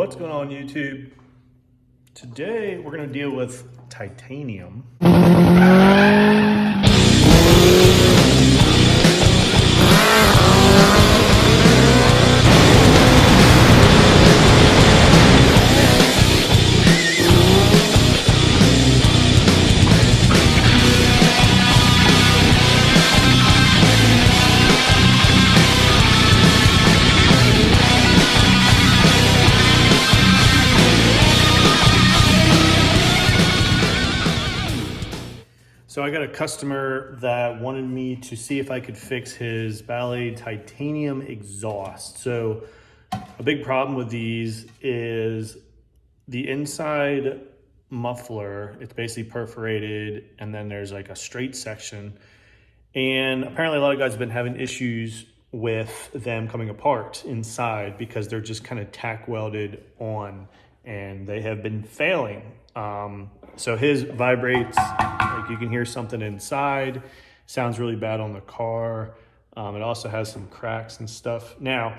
What's going on, YouTube? Today we're going to deal with titanium. So I got a customer that wanted me to see if I could fix his Ballet titanium exhaust. So a big problem with these is the inside muffler, it's basically perforated, and then there's like a straight section. And apparently a lot of guys have been having issues with them coming apart inside because they're just kind of tack welded on and they have been failing. So his vibrates, like you can hear something inside, sounds really bad on the car. It also has some cracks and stuff. Now,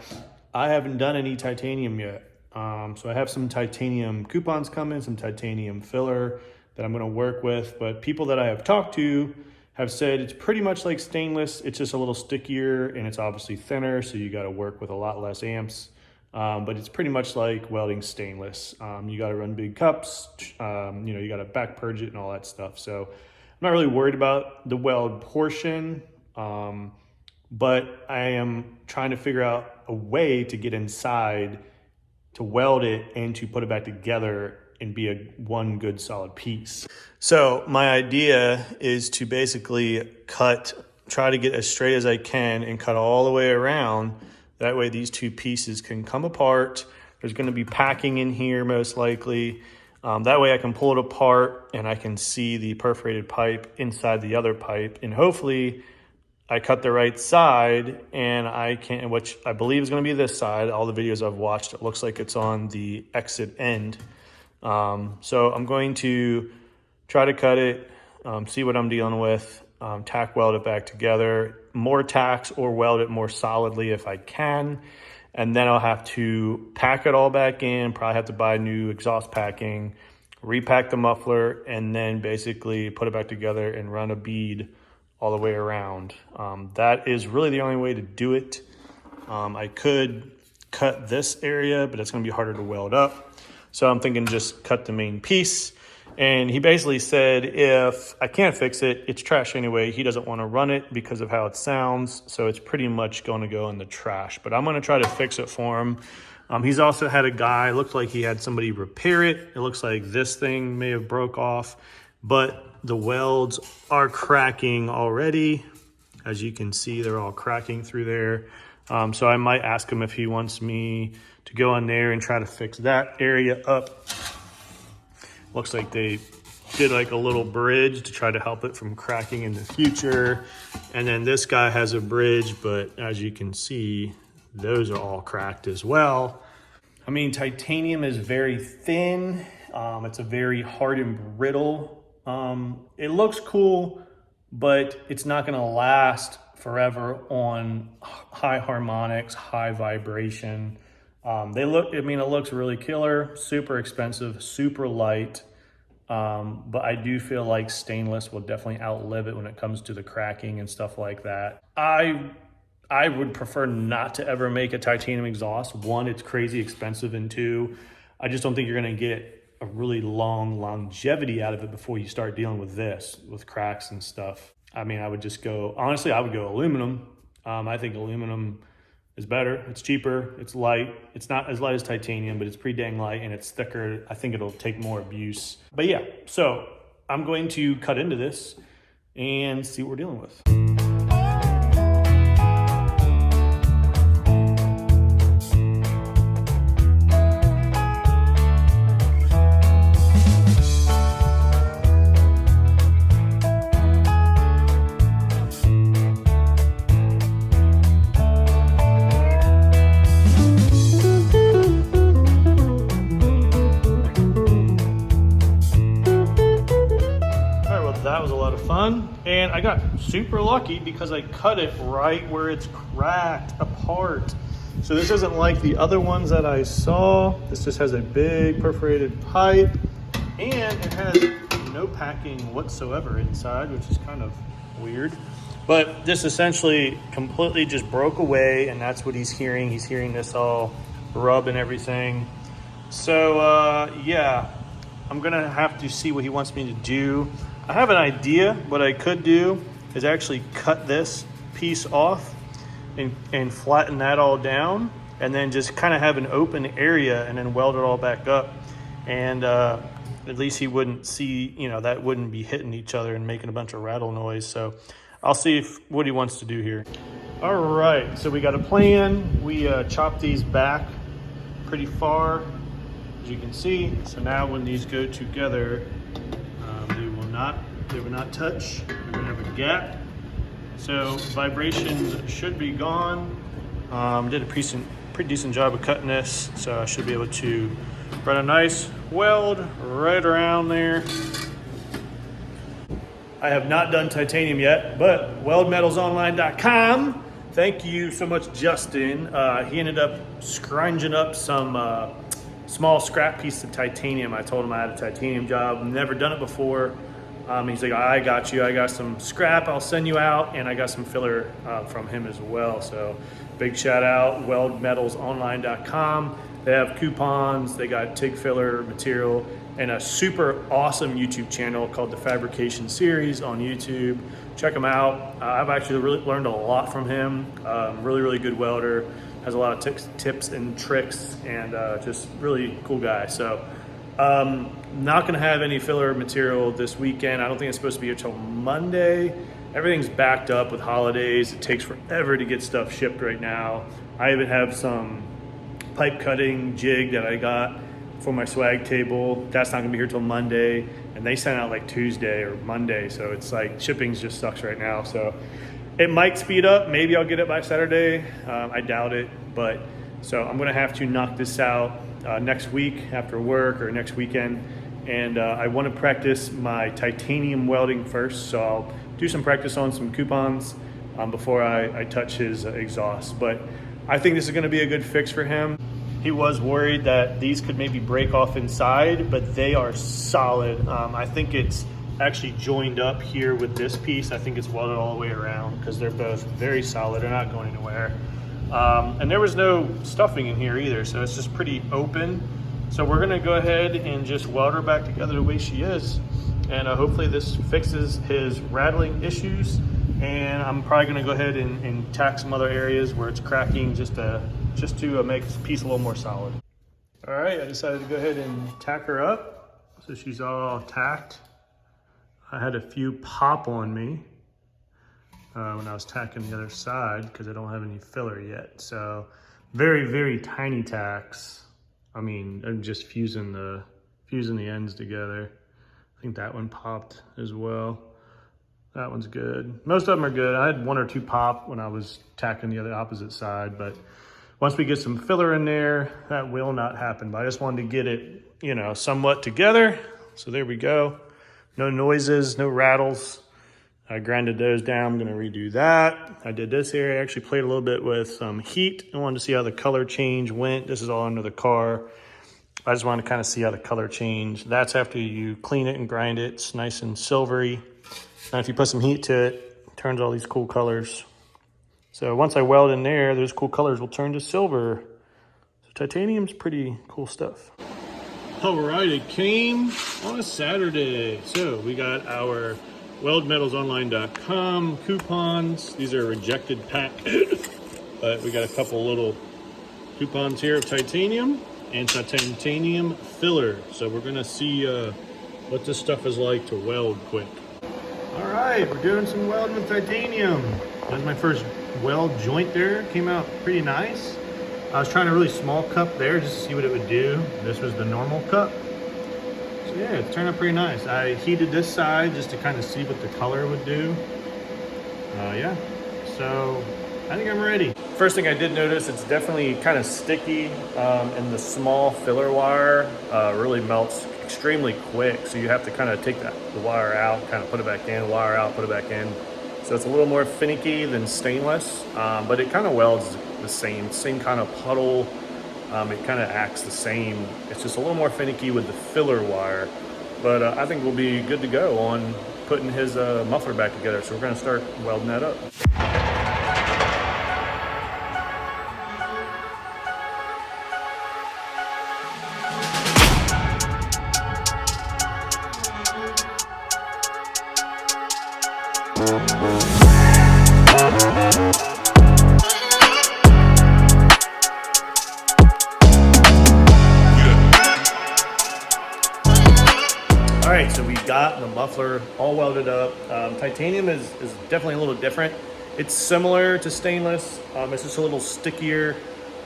I haven't done any titanium yet. So I have some titanium coupons coming, some titanium filler that I'm gonna work with, but people that I have talked to have said it's pretty much like stainless. It's just a little stickier and it's obviously thinner, so you gotta work with a lot less amps. But it's pretty much like welding stainless. You got to run big cups, you got to back purge it and all that stuff. So I'm not really worried about the weld portion, but I am trying to figure out a way to get inside to weld it and to put it back together and be one good solid piece. So my idea is to basically try to get as straight as I can and cut all the way around. That way these two pieces can come apart. There's gonna be packing in here most likely. That way I can pull it apart and I can see the perforated pipe inside the other pipe. And hopefully I cut the right side and I can, which I believe is gonna be this side. All the videos I've watched, it looks like it's on the exit end. So I'm going to try to cut it, see what I'm dealing with. Tack weld it back together, more tacks or weld it more solidly if I can. And then I'll have to pack it all back in, probably have to buy new exhaust packing, repack the muffler, and then basically put it back together and run a bead all the way around. That is really the only way to do it. I could cut this area, but it's gonna be harder to weld up. So I'm thinking just cut the main piece. And he basically said, if I can't fix it, it's trash anyway. He doesn't want to run it because of how it sounds. So it's pretty much going to go in the trash. But I'm going to try to fix it for him. He's also had a guy, looked like he had somebody repair it. It looks like this thing may have broke off, but the welds are cracking already. As you can see, they're all cracking through there. So I might ask him if he wants me to go in there and try to fix that area up. Looks like they did like a little bridge to try to help it from cracking in the future. And then this guy has a bridge, but as you can see, those are all cracked as well. I mean, titanium is very thin. It's a very hard and brittle. It looks cool, but it's not gonna last forever on high harmonics, high vibration. It looks really killer, super expensive, super light. But I do feel like stainless will definitely outlive it when it comes to the cracking and stuff like that. I would prefer not to ever make a titanium exhaust. One, it's crazy expensive, and two, I just don't think you're gonna get a really long longevity out of it before you start dealing with this, with cracks and stuff. I mean, I would just go, honestly, I would go aluminum. I think aluminum is better. It's cheaper, it's light. It's not as light as titanium, but it's pretty dang light and it's thicker. I think it'll take more abuse. But yeah, so I'm going to cut into this and see what we're dealing with. That was a lot of fun, and I got super lucky because I cut it right where it's cracked apart. So this isn't like the other ones that I saw. This just has a big perforated pipe, and it has no packing whatsoever inside, which is kind of weird. But this essentially completely just broke away, and that's what he's hearing. He's hearing this all rub and everything. So yeah, I'm gonna have to see what he wants me to do. I have an idea. What I could do is actually cut this piece off and flatten that all down, and then just kind of have an open area and then weld it all back up. And at least he wouldn't see, you know, that wouldn't be hitting each other and making a bunch of rattle noise. So I'll see what he wants to do here. All right, so we got a plan. We chopped these back pretty far, as you can see. So now when these go together, they will not touch. They're gonna have a gap. So vibrations should be gone. Did a pretty decent job of cutting this, so I should be able to run a nice weld right around there. I have not done titanium yet, but weldmetalsonline.com. Thank you so much, Justin. He ended up scrounging up some small scrap piece of titanium. I told him I had a titanium job, never done it before. He's like, I got you. I got some scrap I'll send you out, and I got some filler from him as well. So big shout out, weldmetalsonline.com. They have coupons, they got TIG filler material, and a super awesome YouTube channel called The Fabrication Series on YouTube. Check them out. I've actually really learned a lot from him. Really good welder, has a lot of tips and tricks, and just really cool guy. So not gonna have any filler material this weekend. I don't think it's supposed to be here till Monday. Everything's backed up with holidays. It takes forever to get stuff shipped right now. I even have some pipe cutting jig that I got for my swag table. That's not gonna be here till Monday, and they sent out like Tuesday or Monday, so it's like shipping just sucks right now. So it might speed up. Maybe I'll get it by Saturday. I doubt it, but so I'm gonna have to knock this out next week after work or next weekend. And I want to practice my titanium welding first, so I'll do some practice on some coupons before I touch his exhaust. But I think this is going to be a good fix for him. He was worried that these could maybe break off inside, but they are solid. I think it's actually joined up here with this piece. I think it's welded all the way around because they're both very solid. They're not going anywhere. And there was no stuffing in here either, so it's just pretty open. So we're gonna go ahead and just weld her back together the way she is. And hopefully this fixes his rattling issues. And I'm probably gonna go ahead and tack some other areas where it's cracking just to make this piece a little more solid. All right, I decided to go ahead and tack her up. So she's all tacked. I had a few pop on me when I was tacking the other side because I don't have any filler yet. So very tiny tacks. I mean, I'm just fusing the ends together. I think that one popped as well. That one's good. Most of them are good. I had one or two pop when I was tacking the other opposite side, but once we get some filler in there, that will not happen. But I just wanted to get it, you know, somewhat together. So there we go. No noises, no rattles. I grinded those down. I'm gonna redo that. I did this here. I actually played a little bit with some heat. I wanted to see how the color change went. This is all under the car. I just wanted to kind of see how the color change. That's after you clean it and grind it. It's nice and silvery. Now if you put some heat to it, it turns all these cool colors. So once I weld in there, those cool colors will turn to silver. So titanium's pretty cool stuff. All right, it came on a Saturday. So we got our weldmetalsonline.com coupons. These are rejected pack, but we got a couple little coupons here of titanium and titanium filler. So we're gonna see what this stuff is like to weld quick. All right, we're doing some welding with titanium. That was my first weld joint there. Came out pretty nice. I was trying a really small cup there just to see what it would do. This was the normal cup. So yeah, it turned out pretty nice. I heated this side just to kind of see what the color would do. Yeah, so I think I'm ready. First thing I did notice, it's definitely kind of sticky, and the small filler wire really melts extremely quick. So you have to kind of take the wire out, kind of put it back in, wire out, put it back in. So it's a little more finicky than stainless, but it kind of welds the same kind of puddle. It kind of acts the same. It's just a little more finicky with the filler wire, but I think we'll be good to go on putting his muffler back together. So we're gonna start welding that up. All right, so we got the muffler all welded up. Titanium is definitely a little different. It's similar to stainless. It's just a little stickier,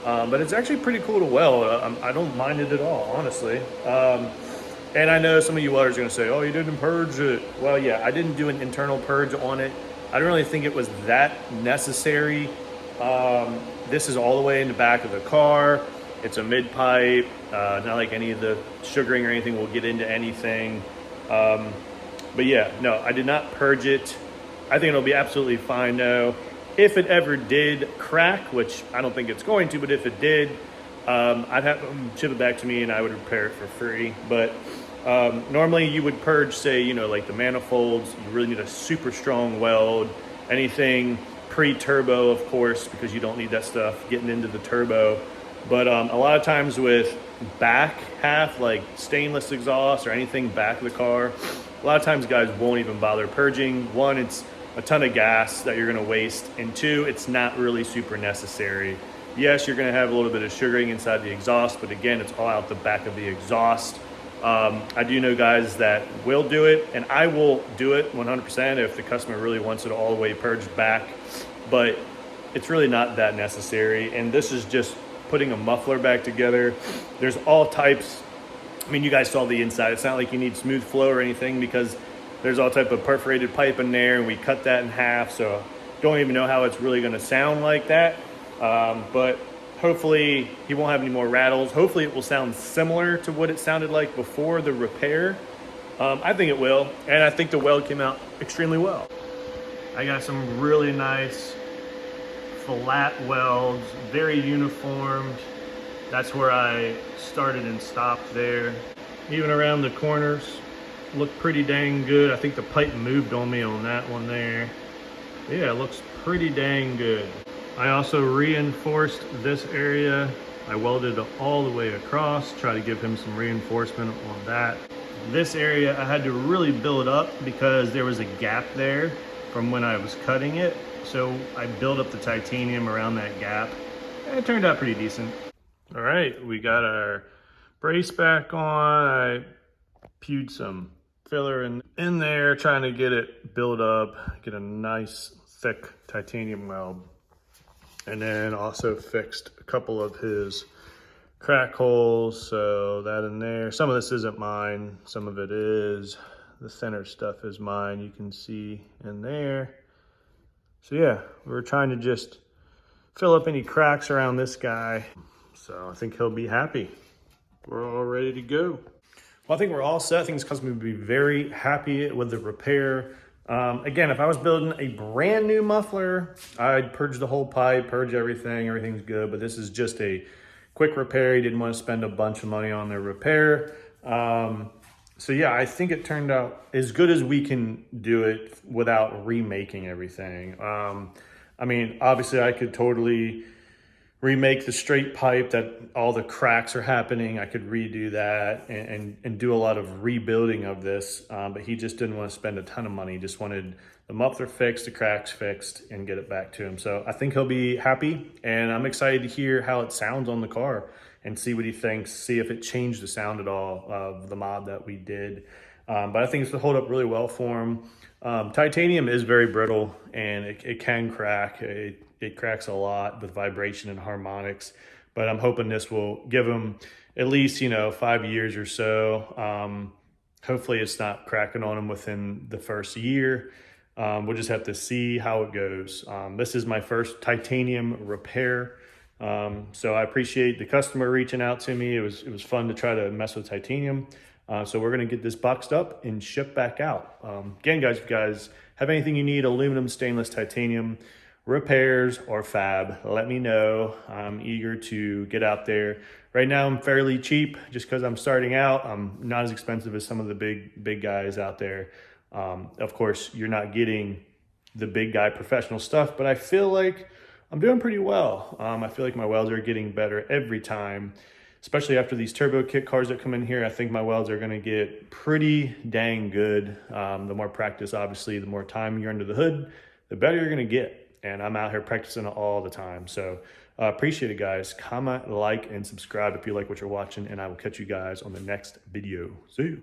but it's actually pretty cool to weld. I don't mind it at all, honestly. And I know some of you welders are gonna say, oh, you didn't purge it. Well, yeah, I didn't do an internal purge on it. I don't really think it was that necessary. This is all the way in the back of the car. It's a mid pipe, not like any of the sugaring or anything will get into anything. But yeah, no, I did not purge it. I think it'll be absolutely fine now. If it ever did crack, which I don't think it's going to, but if it did, I'd have them ship it back to me and I would repair it for free. But normally you would purge, say, you know, like the manifolds. You really need a super strong weld. Anything pre-turbo, of course, because you don't need that stuff getting into the turbo. But a lot of times with back half, like stainless exhaust or anything back of the car, a lot of times guys won't even bother purging. One, it's a ton of gas that you're gonna waste. And two, it's not really super necessary. Yes, you're gonna have a little bit of sugaring inside the exhaust, but again, it's all out the back of the exhaust. I do know guys that will do it, and I will do it 100% if the customer really wants it all the way purged back, but it's really not that necessary. And this is just putting a muffler back together. There's all types. I mean, you guys saw the inside. It's not like you need smooth flow or anything because there's all type of perforated pipe in there, and we cut that in half, so don't even know how it's really gonna sound like that. But hopefully he won't have any more rattles. Hopefully it will sound similar to what it sounded like before the repair. I think it will, and I think the weld came out extremely well. I got some really nice flat welds, very uniformed. That's where I started and stopped there. Even around the corners, look pretty dang good. I think the pipe moved on me on that one there. Yeah, it looks pretty dang good. I also reinforced this area. I welded all the way across, try to give him some reinforcement on that. This area I had to really build up because there was a gap there from when I was cutting it. So I built up the titanium around that gap, and it turned out pretty decent. All right, we got our brace back on. I pewed some filler in there, trying to get it built up, get a nice thick titanium weld. And then also fixed a couple of his crack holes, so that in there. Some of this isn't mine, some of it is. The thinner stuff is mine, you can see in there. So yeah, we're trying to just fill up any cracks around this guy. So I think he'll be happy. We're all ready to go. Well, I think we're all set. I think this customer would be very happy with the repair. Again, if I was building a brand new muffler, I'd purge the whole pipe, purge everything, everything's good. But this is just a quick repair. He didn't want to spend a bunch of money on the repair. So yeah, I think it turned out as good as we can do it without remaking everything. I mean, obviously I could totally remake the straight pipe that all the cracks are happening. I could redo that and do a lot of rebuilding of this, but he just didn't want to spend a ton of money. He just wanted the muffler fixed, the cracks fixed, and get it back to him. So I think he'll be happy, and I'm excited to hear how it sounds on the car and see what he thinks, see if it changed the sound at all of the mod that we did. But I think it's to hold up really well for him. Titanium is very brittle, and it can crack. It cracks a lot with vibration and harmonics, but I'm hoping this will give him at least, 5 years or so. Hopefully it's not cracking on him within the first year. We'll just have to see how it goes. This is my first titanium repair. So I appreciate the customer reaching out to me. It was fun to try to mess with titanium. So we're going to get this boxed up and shipped back out. Again, guys, if you guys have anything you need, aluminum, stainless, titanium, repairs or fab, let me know. I'm eager to get out there. Right now I'm fairly cheap just because I'm starting out. I'm not as expensive as some of the big guys out there. Of course, you're not getting the big guy professional stuff, but I feel like I'm doing pretty well. I feel like my welds are getting better every time, especially after these turbo kit cars that come in here. I think my welds are gonna get pretty dang good. The more practice, obviously, the more time you're under the hood, the better you're gonna get. And I'm out here practicing all the time. So appreciate it, guys. Comment, like, and subscribe if you like what you're watching, and I will catch you guys on the next video. See you.